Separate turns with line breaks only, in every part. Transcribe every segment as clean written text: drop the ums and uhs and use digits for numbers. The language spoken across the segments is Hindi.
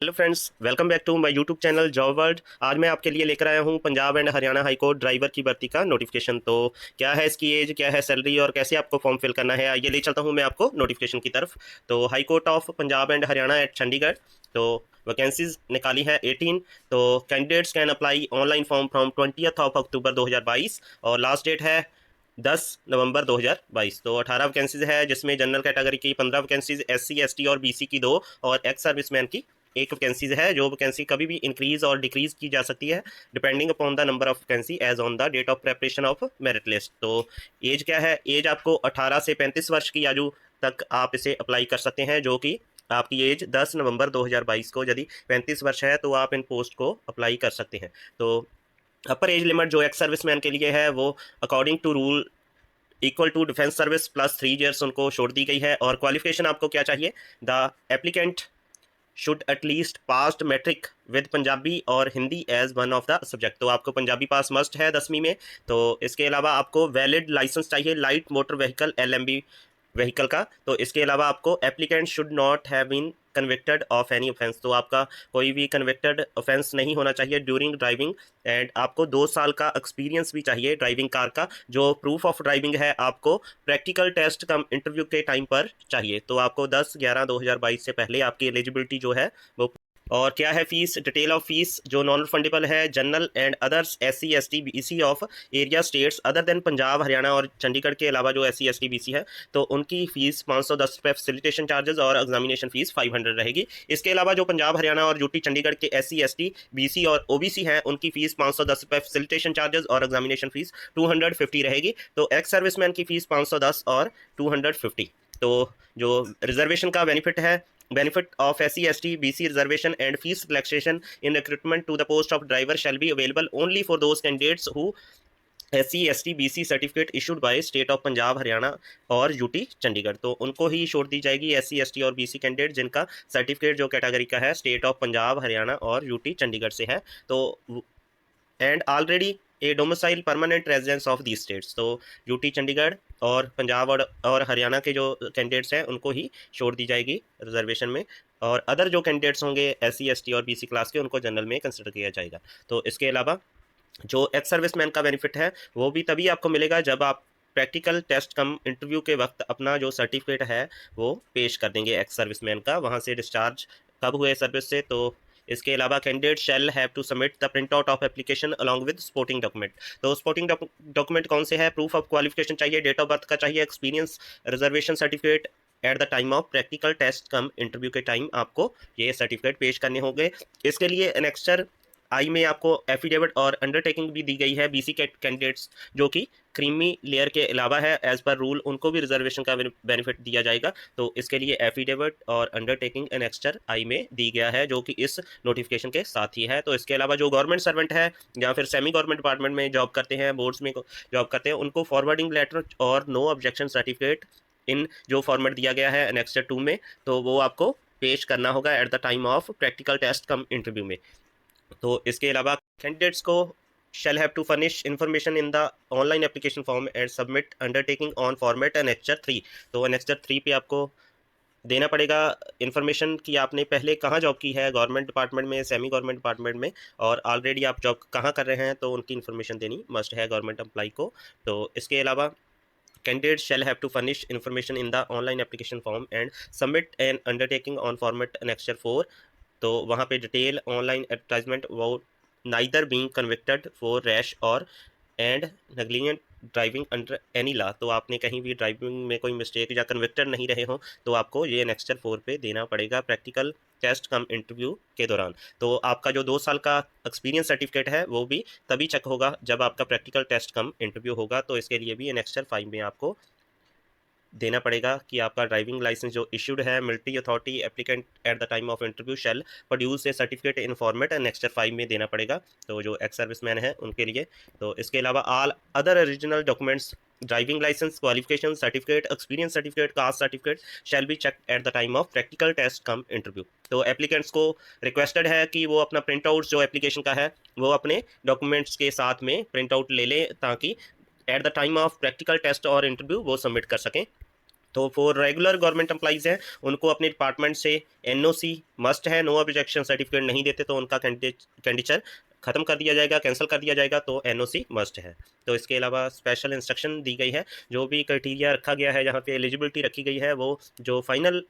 Hello friends, welcome back to my YouTube channel job world. आज मैं आपके लिए लेकर आया हूं Punjab and Haryana high court driver की भर्ती का नोटिफिकेशन। तो क्या है इसकी एज, क्या है सैलरी और कैसे आपको फॉर्म फिल करना है, ये ले चलता हूं मैं आपको नोटिफिकेशन की तरफ। तो high court of Punjab and Haryana at Chandigarh. तो वैकेंसीज निकाली है 18। तो candidates can apply online form from 20 of October 2022 और लास्ट डेट है 10 नवंबर 2022। तो 18 वैकेंसीज है, जिसमें जनरल कैटेगरी की 15 वैकेंसीज, SC ST और BC की 2 और एक्स सर्विसमैन की एक वैकेंसीज है। जो वैकेंसी कभी भी इंक्रीज और डिक्रीज की जा सकती है depending upon the number of vacancy as on the date of preparation of merit list. तो एज क्या है, एज आपको 18 से 35 वर्ष की आयु तक आप इसे अप्लाई कर सकते हैं, जो कि आपकी एज 10 नवंबर 2022 को यदि 35 वर्ष है तो आप इन पोस्ट को अप्लाई कर सकते हैं। तो अपर एज लिमिट जो एक्स सर्विसमैन के लिए है वो according to rule equal to defence service plus 3 years उनको छोड़ दी गई है। और क्वालिफिकेशन आपको क्या चाहिए, the applicant should at least passed matric with Punjabi और Hindi as one of the subject. तो आपको पंजाबी पास मस्ट है 10वीं में। तो इसके अलावा आपको वैलिड लाइसेंस चाहिए light motor vehicle LMB vehicle का। तो इसके अलावा आपको applicant should not have been convicted of any offence. तो आपका कोई भी कन्विक्टेड ऑफेंस नहीं होना चाहिए ड्यूरिंग ड्राइविंग। एंड आपको 2 साल का एक्सपीरियंस भी चाहिए ड्राइविंग कार का। जो प्रूफ ऑफ ड्राइविंग है आपको प्रैक्टिकल टेस्ट कम इंटरव्यू के टाइम पर चाहिए। तो आपको 10/11/2022 से पहले आपकी एलिजिबिलिटी जो है वो। और क्या है फीस, डिटेल ऑफ फीस जो नॉन रिफंडेबल है, general and others SC ST BC of area states other than Punjab Haryana और चंडीगढ़ के अलावा जो SC ST BC है तो उनकी फीस 510 रुपये फैसिलिटेशन चार्जेस और एग्जामिनेशन फीस 500 रहेगी। इसके अलावा जो पंजाब हरियाणा और यूटी चंडीगढ़ के SC ST BC और OBC हैं उनकी फीस 510 रुपये फैसिलिटेशन चार्जेस और एग्जामिनेशन फीस 250 रहेगी। तो एक्स सर्विसमैन की फीस 510 और 250। तो जो रिजर्वेशन का बेनिफिट है, benefit of SC ST BC reservation and fees relaxation in recruitment to the post of driver shall be available only for those candidates who SC ST BC certificate issued by state of Punjab Haryana और यूटी चंडीगढ़। तो उनको ही छोड़ दी जाएगी SC ST और BC कैंडिडेट जिनका सर्टिफिकेट जो कैटेगरी का है स्टेट ऑफ पंजाब हरियाणा और यूटी चंडीगढ़ से है। तो and already A domicile permanent residence of the states. तो यूटी चंडीगढ़ और पंजाब और हरियाणा के जो कैंडिडेट्स हैं उनको ही छोड़ दी जाएगी रिजर्वेशन में। और अदर जो कैंडिडेट्स होंगे SC ST और BC क्लास के उनको जनरल में कंसिडर किया जाएगा। तो इसके अलावा जो एक्स सर्विसमैन का बेनिफिट है वो भी तभी आपको मिलेगा जब आप प्रैक्टिकल टेस्ट कम इंटरव्यू के वक्त अपना जो सर्टिफिकेट है वो पेश कर देंगे एक्स सर्विसमैन का, वहाँ से डिस्चार्ज कब हुए सर्विस से। तो इसके अलावा candidate shall have to submit the print out of application along with supporting document. तो सपोर्टिंग डॉक्यूमेंट कौन से है, प्रूफ ऑफ क्वालिफिकेशन चाहिए, डेट ऑफ बर्थ का चाहिए, experience, reservation certificate at the time of practical test cum interview के टाइम आपको ये सर्टिफिकेट पेश करने होंगे। इसके लिए एनेक्स्चर आई में आपको एफिडेविट और अंडरटेकिंग भी दी गई है BC के कैंडिडेट्स जो कि क्रीमी लेयर के अलावा है एज पर रूल, उनको भी रिजर्वेशन का बेनिफिट दिया जाएगा। तो इसके लिए एफिडेविट और अंडरटेकिंग एनेक्स्चर आई में दी गया है जो कि इस नोटिफिकेशन के साथ ही है। तो इसके अलावा जो गवर्नमेंट सर्वेंट है या फिर सेमी गवर्नमेंट डिपार्टमेंट में जॉब करते हैं, बोर्ड्स में जॉब करते हैं, उनको फॉरवर्डिंग लेटर और नो ऑब्जेक्शन सर्टिफिकेट इन जो फॉर्मेट दिया गया है एनेक्स्चर 2 में तो वो आपको पेश करना होगा at the time of practical test cum interview में। तो इसके अलावा कैंडिडेट्स को shall have to furnish information in the online application form and submit undertaking on format annexure 3। तो annexure 3 पे आपको देना पड़ेगा इन्फॉर्मेशन कि आपने पहले कहाँ जॉब की है, गवर्नमेंट डिपार्टमेंट में, सेमी गवर्नमेंट डिपार्टमेंट में, और ऑलरेडी आप जॉब कहाँ कर रहे हैं तो उनकी इन्फॉर्मेशन देनी मस्ट है गवर्नमेंट एम्प्लॉय को। तो इसके अलावा candidate shall have to furnish information in the online application form and submit an undertaking on format annexure 4। तो वहाँ पे डिटेल ऑनलाइन एडवर्टाइजमेंट वो neither being convicted for rash और and negligent driving under any law. तो आपने कहीं भी ड्राइविंग में कोई मिस्टेक या कन्विक्टेड नहीं रहे हो तो आपको ये नेक्स्टर 4 पे देना पड़ेगा प्रैक्टिकल टेस्ट कम इंटरव्यू के दौरान। तो आपका जो 2 साल का एक्सपीरियंस सर्टिफिकेट है वो भी तभी चेक होगा जब आपका प्रैक्टिकल टेस्ट कम इंटरव्यू होगा। तो इसके लिए भी नेक्स्टर 5 में आपको देना पड़ेगा कि आपका ड्राइविंग लाइसेंस जो इशूड है military authority applicant at the time of interview shall produce a certificate in format and annexure 5 में देना पड़ेगा। तो जो एक्स सर्विसमैन है उनके लिए। तो इसके अलावा all other original documents driving licence, qualification certificate, experience certificate, caste certificate shall be check at the time of practical test cum interview. तो एप्लीकेंट्स को रिक्वेस्टेड है कि वो अपना प्रिंट आउट जो एप्लीकेशन का है वो अपने डॉक्यूमेंट्स के साथ में प्रिंट आउट ले लें ताकि at the time of practical test और इंटरव्यू वो सबमिट कर सकें। तो फॉर रेगुलर गवर्नमेंट एम्प्लॉइज़ हैं उनको अपने डिपार्टमेंट से एनओसी मस्ट है, नो ऑब्जेक्शन सर्टिफिकेट नहीं देते तो उनका कैंडिडेचर ख़त्म कर दिया जाएगा, कैंसिल कर दिया जाएगा, तो एनओसी मस्ट है। तो इसके अलावा स्पेशल इंस्ट्रक्शन दी गई है, जो भी क्राइटेरिया रखा गया है जहाँ पे एलिजिबिलिटी रखी गई है वो जो फाइनल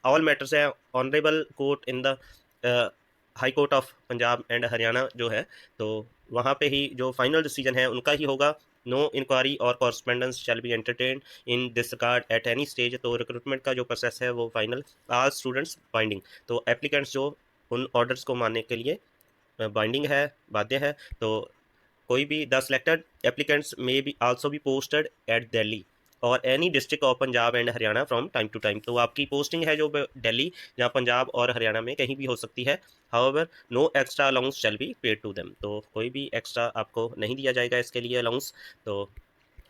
ऑल मैटर्स है honourable court in the high court of Punjab and Haryana जो है, तो वहाँ पे ही जो फाइनल डिसीजन है उनका ही होगा। नो इंक्वायरी और correspondence shall be entertained in this regard at any stage. तो रिक्रूटमेंट का जो प्रोसेस है वो फाइनल आल स्टूडेंट्स बाइंडिंग, तो एप्लीकेंट्स जो उन ऑर्डर्स को मानने के लिए बाइंडिंग है, बाध्य है। तो कोई भी the selected applicants may be also be posted at Delhi और any district of Punjab and Haryana from time to time. तो आपकी पोस्टिंग है जो दिल्ली या पंजाब और हरियाणा में कहीं भी हो सकती है। However no extra allowance shall be paid to them, तो कोई भी एक्स्ट्रा आपको नहीं दिया जाएगा इसके लिए अलाउंस। तो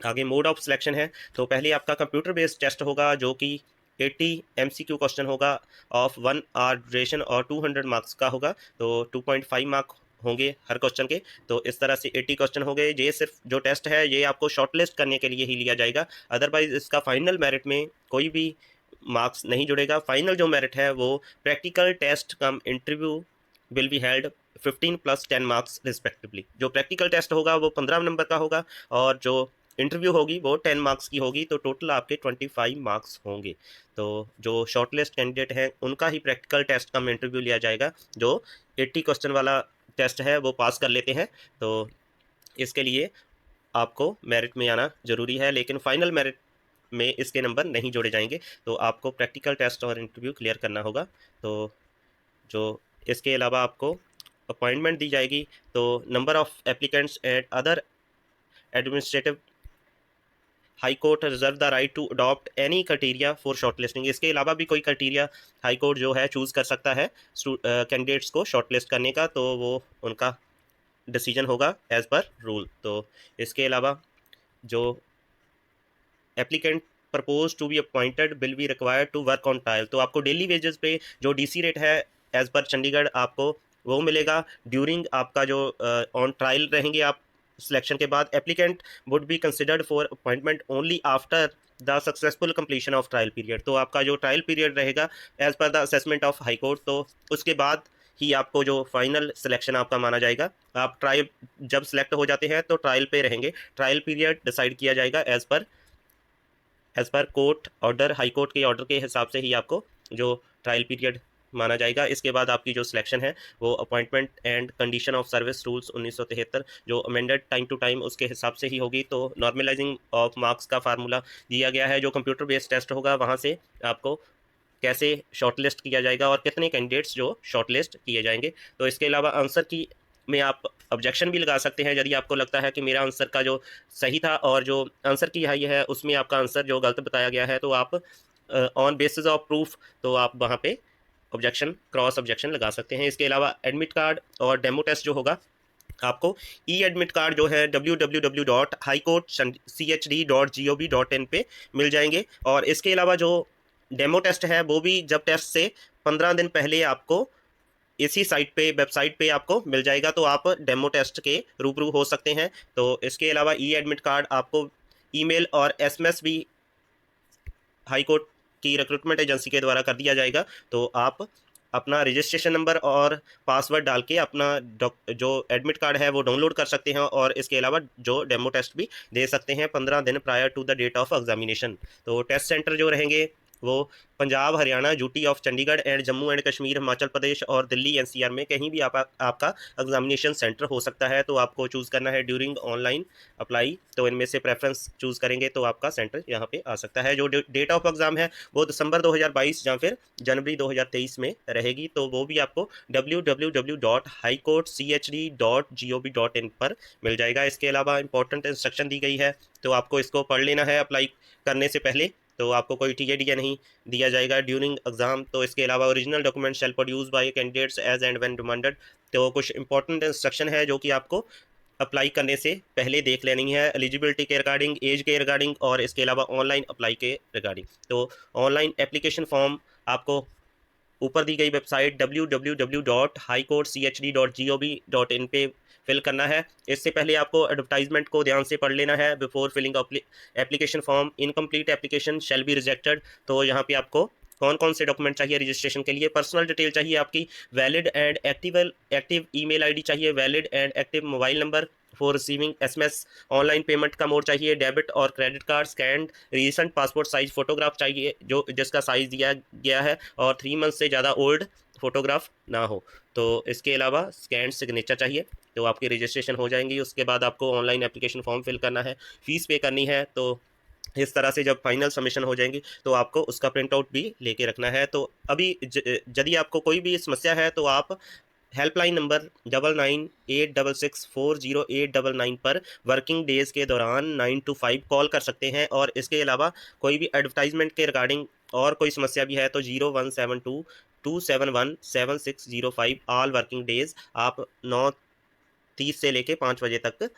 आगे मोड ऑफ सिलेक्शन है, तो पहले आपका कंप्यूटर बेस्ड टेस्ट होगा जो कि 80 MCQ क्वेश्चन होगा ऑफ 1 आवर ड्यूरेशन और 200 मार्क्स का होगा। तो 2.5 मार्क होंगे हर क्वेश्चन के। तो इस तरह से 80 क्वेश्चन हो गए। ये सिर्फ जो टेस्ट है ये आपको शॉर्टलिस्ट करने के लिए ही लिया जाएगा, अदरवाइज इसका फाइनल मेरिट में कोई भी मार्क्स नहीं जुड़ेगा। फाइनल जो मेरिट है वो practical test cum interview will be held 15 + 10 marks respectively. जो प्रैक्टिकल टेस्ट होगा वो 15 नंबर का होगा और जो इंटरव्यू होगी वो 10 मार्क्स की होगी, तो टोटल आपके 25 मार्क्स होंगे। तो जो शॉर्टलिस्ट कैंडिडेट हैं उनका ही प्रैक्टिकल टेस्ट कम इंटरव्यू लिया जाएगा। जो 80 क्वेश्चन वाला टेस्ट है वो पास कर लेते हैं तो इसके लिए आपको मेरिट में आना ज़रूरी है, लेकिन फाइनल मेरिट में इसके नंबर नहीं जोड़े जाएंगे। तो आपको प्रैक्टिकल टेस्ट और इंटरव्यू क्लियर करना होगा। तो जो इसके अलावा आपको अपॉइंटमेंट दी जाएगी, तो number of applicants and other administrative high court reserve the right to adopt any criteria for shortlisting. इसके अलावा भी कोई क्राइटेरिया हाई कोर्ट जो है चूज़ कर सकता है कैंडिडेट्स को शॉर्टलिस्ट करने का, तो वो उनका डिसीजन होगा एज पर रूल। तो इसके अलावा जो applicant propose to be appointed will be required to work on trial. तो आपको डेली वेजेस पे जो डीसी रेट है एज पर चंडीगढ़ आपको वो मिलेगा। ड्यूरिंग आपका जो ऑन ट्रायल रहेंगे आप सिलेक्शन के बाद, applicant would be considered for appointment only after the successful completion of trial period. तो आपका जो ट्रायल पीरियड रहेगा as per the assessment of high court, तो उसके बाद ही आपको जो फाइनल सिलेक्शन आपका माना जाएगा। आप ट्रायल जब सिलेक्ट हो जाते हैं तो ट्रायल पे रहेंगे, ट्रायल पीरियड डिसाइड किया जाएगा as per court order, high court के ऑर्डर के हिसाब से ही आपको जो ट्रायल पीरियड माना जाएगा। इसके बाद आपकी जो सिलेक्शन है वो appointment and condition of service rules 1973 जो अमेंडेड टाइम टू टाइम उसके हिसाब से ही होगी। तो नॉर्मलाइजिंग ऑफ मार्क्स का फार्मूला दिया गया है, जो कंप्यूटर बेस्ड टेस्ट होगा वहाँ से आपको कैसे शॉर्टलिस्ट किया जाएगा और कितने कैंडिडेट्स जो शॉर्टलिस्ट किए जाएंगे। तो इसके अलावा आंसर की में आप ऑब्जेक्शन भी लगा सकते हैं यदि आपको लगता है कि मेरा आंसर का जो सही था और जो आंसर की हाई है उसमें आपका आंसर जो गलत बताया गया है, तो आप ऑन बेसिस ऑफ प्रूफ तो आप वहाँ पे ऑब्जेक्शन, क्रॉस ऑब्जेक्शन लगा सकते हैं। इसके अलावा एडमिट कार्ड और डेमो टेस्ट जो होगा आपको ई एडमिट कार्ड जो है www.highcourt.chd.gov.in पे मिल जाएंगे। और इसके अलावा जो डेमो टेस्ट है वो भी जब टेस्ट से 15 दिन पहले आपको इसी साइट पे, वेबसाइट पे आपको मिल जाएगा, तो आप डेमो टेस्ट के रूबरू हो सकते हैं। तो इसके अलावा ई एडमिट कार्ड आपको ईमेल और एसएमएस भी हाई कोर्ट की रिक्रूटमेंट एजेंसी के द्वारा कर दिया जाएगा। तो आप अपना रजिस्ट्रेशन नंबर और पासवर्ड डाल के अपना जो एडमिट कार्ड है वो डाउनलोड कर सकते हैं और इसके अलावा जो डेमो टेस्ट भी दे सकते हैं 15 दिन prior to the date of examination. तो टेस्ट सेंटर जो रहेंगे वो Punjab, Haryana, UT of Chandigarh and Jammu and Kashmir, Himachal Pradesh और दिल्ली एनसीआर में कहीं भी आपका एग्जामिनेशन सेंटर हो सकता है। तो आपको चूज़ करना है ड्यूरिंग ऑनलाइन अप्लाई, तो इनमें से प्रेफरेंस चूज़ करेंगे तो आपका सेंटर यहाँ पे आ सकता है। जो डेट ऑफ एग्ज़ाम है वो दिसंबर 2022 या फिर जनवरी 2023 में रहेगी, तो वो भी आपको www.highcourtchd.gov.in पर मिल जाएगा। इसके अलावा इंपॉर्टेंट इंस्ट्रक्शन दी गई है, तो आपको इसको पढ़ लेना है अप्लाई करने से पहले। तो आपको कोई टीए नहीं दिया जाएगा ड्यूरिंग एग्जाम। तो इसके अलावा original document shall produce by candidates as and when demanded. तो कुछ इंपॉर्टेंट इंस्ट्रक्शन है जो कि आपको अप्लाई करने से पहले देख लेनी है, एलिजिबिलिटी के रिगार्डिंग, एज के रिगार्डिंग और इसके अलावा ऑनलाइन अप्लाई के रिगार्डिंग। तो ऑनलाइन एप्लीकेशन फॉर्म आपको ऊपर दी गई वेबसाइट www.highcourtchd.gov.in पे फिल करना है। इससे पहले आपको एडवर्टाइजमेंट को ध्यान से पढ़ लेना है। Before filling application form incomplete application shall be rejected. तो यहाँ पे आपको कौन कौन से डॉक्यूमेंट चाहिए रजिस्ट्रेशन के लिए? पर्सनल डिटेल चाहिए आपकी, valid and active email ID चाहिए, valid and active mobile number for receiving SMS, online payment का मोड चाहिए, डेबिट और credit card, scanned recent passport size photograph चाहिए जो जिसका साइज दिया गया है और 3 मंथ से ज़्यादा ओल्ड फोटोग्राफ ना हो। तो इसके अलावा स्कैन सिग्नेचर चाहिए। तो आपकी रजिस्ट्रेशन हो जाएंगी। उसके बाद आपको ऑनलाइन एप्लीकेशन फॉर्म फिल करना है, फीस पे करनी है। तो इस तरह से जब फाइनल सबमिशन हो जाएंगी तो आपको उसका प्रिंट आउट भी लेके रखना है। तो अभी यदि आपको कोई भी समस्या है तो आप हेल्पलाइन नंबर 9986640899 पर वर्किंग डेज के दौरान 9 to 5 कॉल कर सकते हैं। और इसके अलावा कोई भी एडवर्टाइजमेंट के रिगार्डिंग और कोई समस्या भी है तो 0172 271 7605 ऑल वर्किंग डेज आप 9:30 से लेके 5 बजे तक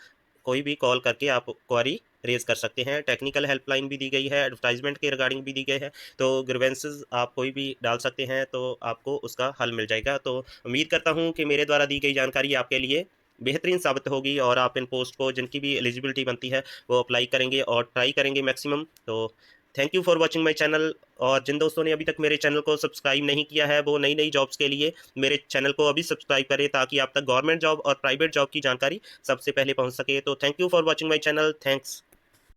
कोई भी कॉल करके आप क्वारी रेज कर सकते हैं। टेक्निकल हेल्पलाइन भी दी गई है, एडवर्टाइजमेंट के रिगार्डिंग भी दी गई है। तो ग्रीवेंसेस आप कोई भी डाल सकते हैं तो आपको उसका हल मिल जाएगा। तो उम्मीद करता हूँ कि मेरे द्वारा दी गई जानकारी आपके लिए बेहतरीन साबित होगी और आप इन पोस्ट को जिनकी भी एलिजिबिलिटी बनती है वो अप्लाई करेंगे और ट्राई करेंगे मैक्सिमम। तो thank you for watching my channel. और जिन दोस्तों ने अभी तक मेरे चैनल को सब्सक्राइब नहीं किया है वो नई नई जॉब्स के लिए मेरे चैनल को अभी सब्सक्राइब करें ताकि आप तक गवर्नमेंट जॉब और प्राइवेट जॉब की जानकारी सबसे पहले पहुंच सके। तो thank you for watching my channel. Thanks.